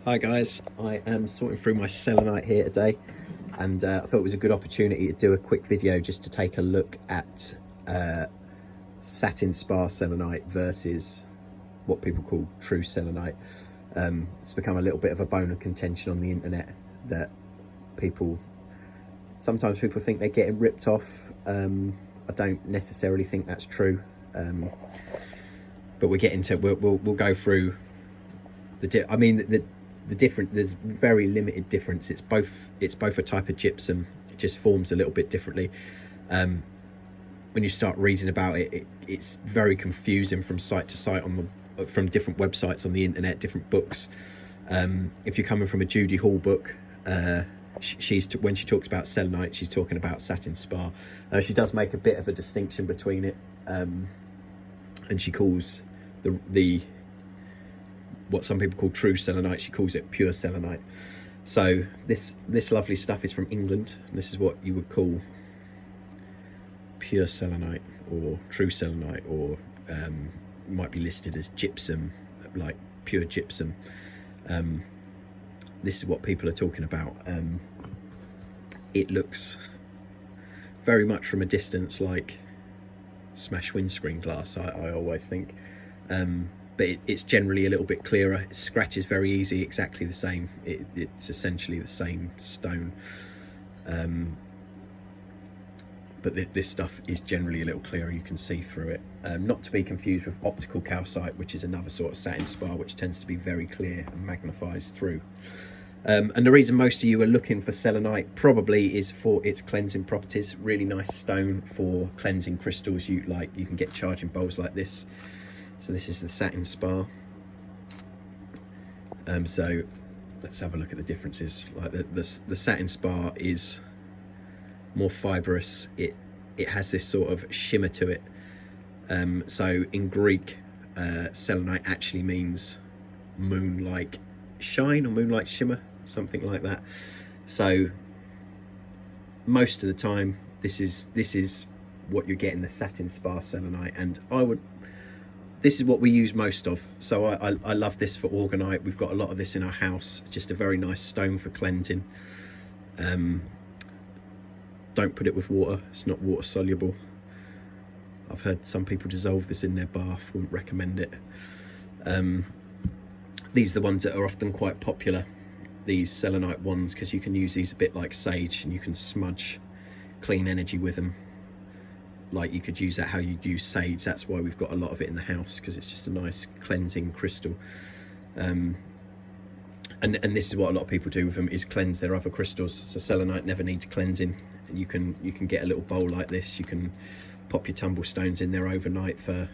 Hi guys, I am sorting through my selenite here today, and I thought it was a good opportunity to do a quick video just to take a look at satin spar selenite versus what people call true selenite. It's become a little bit of a bone of contention on the internet that sometimes people think they're getting ripped off. I don't necessarily think that's true, but we'll go through the different. There's very limited difference. It's both a type of gypsum. It just forms a little bit differently. When you start reading about it, it's very confusing from site to site from different websites on the internet, different books. If you're coming from a Judy Hall book, when she talks about selenite, she's talking about satin spar. She does make a bit of a distinction between it, and she calls the what some people call true selenite, she calls it pure selenite. So this lovely stuff is from England, and this is what you would call pure selenite or true selenite, or might be listed as gypsum, like pure gypsum. This is what people are talking about. It looks very much from a distance like smashed windscreen glass, I always think. But it's generally a little bit clearer. It scratches very easy, exactly the same. It's essentially the same stone. But this stuff is generally a little clearer. You can see through it. Not to be confused with optical calcite, which is another sort of satin spar, which tends to be very clear and magnifies through. And the reason most of you are looking for selenite probably is for its cleansing properties. Really nice stone for cleansing crystals. You can get charging bowls like this. So this is the satin spar. So let's have a look at the differences. Like the satin spar is more fibrous. It has this sort of shimmer to it. So in Greek, selenite actually means moon-like shine or moonlight shimmer, something like that. So most of the time, this is what you get in the satin spar selenite, and this is what we use most of. So I love this for orgonite. We've got a lot of this in our house. It's just a very nice stone for cleansing. Don't put it with water. It's not water soluble. I've heard some people dissolve this in their bath. Wouldn't recommend it. These are the ones that are often quite popular, these selenite ones, because you can use these a bit like sage, and you can smudge clean energy with them. Like you could use that how you'd use sage. That's why we've got a lot of it in the house, because it's just a nice cleansing crystal. And this is what a lot of people do with them, is cleanse their other crystals. So selenite never needs cleansing. And you can get a little bowl like this. You can pop your tumble stones in there overnight for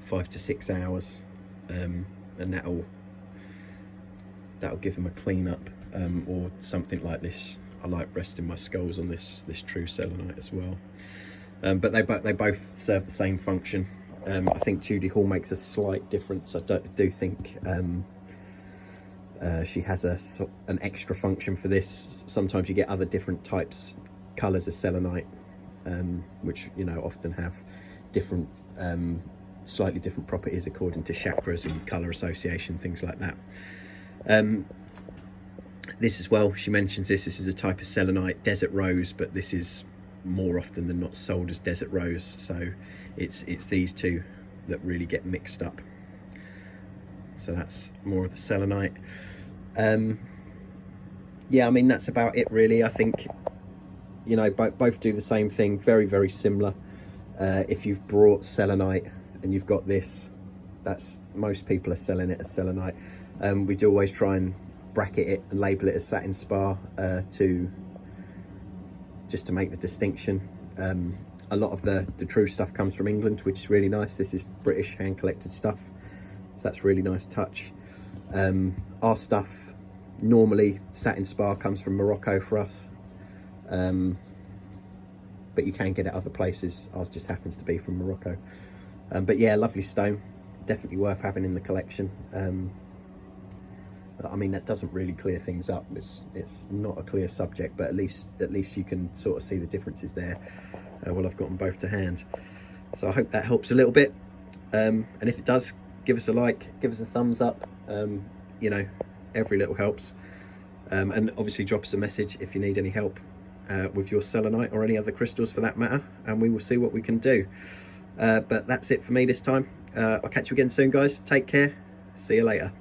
5 to 6 hours, and that'll give them a clean up, or something like this. I like resting my skulls on this true selenite as well. But they both serve the same function. I think Judy Hall makes a slight difference. I do think she has an extra function for this. Sometimes you get other different colours of selenite, which often have different, slightly different properties according to chakras and colour association, things like that. This as well, she mentions this is a type of selenite, desert rose, but this is more often than not sold as desert rose. So it's these two that really get mixed up. So that's more of the selenite. Yeah, I mean, that's about it really. I think both do the same thing, very, very similar. If you've brought selenite and you've got this, most people are selling it as selenite. We do always try and bracket it and label it as satin spar, just to make the distinction. A lot of the true stuff comes from England, which is really nice. This is British hand collected stuff, so that's really nice touch. Our stuff, normally satin spar comes from Morocco for us, but you can get it other places. Ours just happens to be from Morocco. But yeah, lovely stone, definitely worth having in the collection. I mean, that doesn't really clear things up. It's not a clear subject, but at least you can sort of see the differences there. Well, I've got them both to hand, so I hope that helps a little bit. And if it does, give us a like, give us a thumbs up. Every little helps. And obviously drop us a message if you need any help with your selenite or any other crystals for that matter, and we will see what we can do. But that's it for me this time. I'll catch you again soon, guys. Take care. See you later.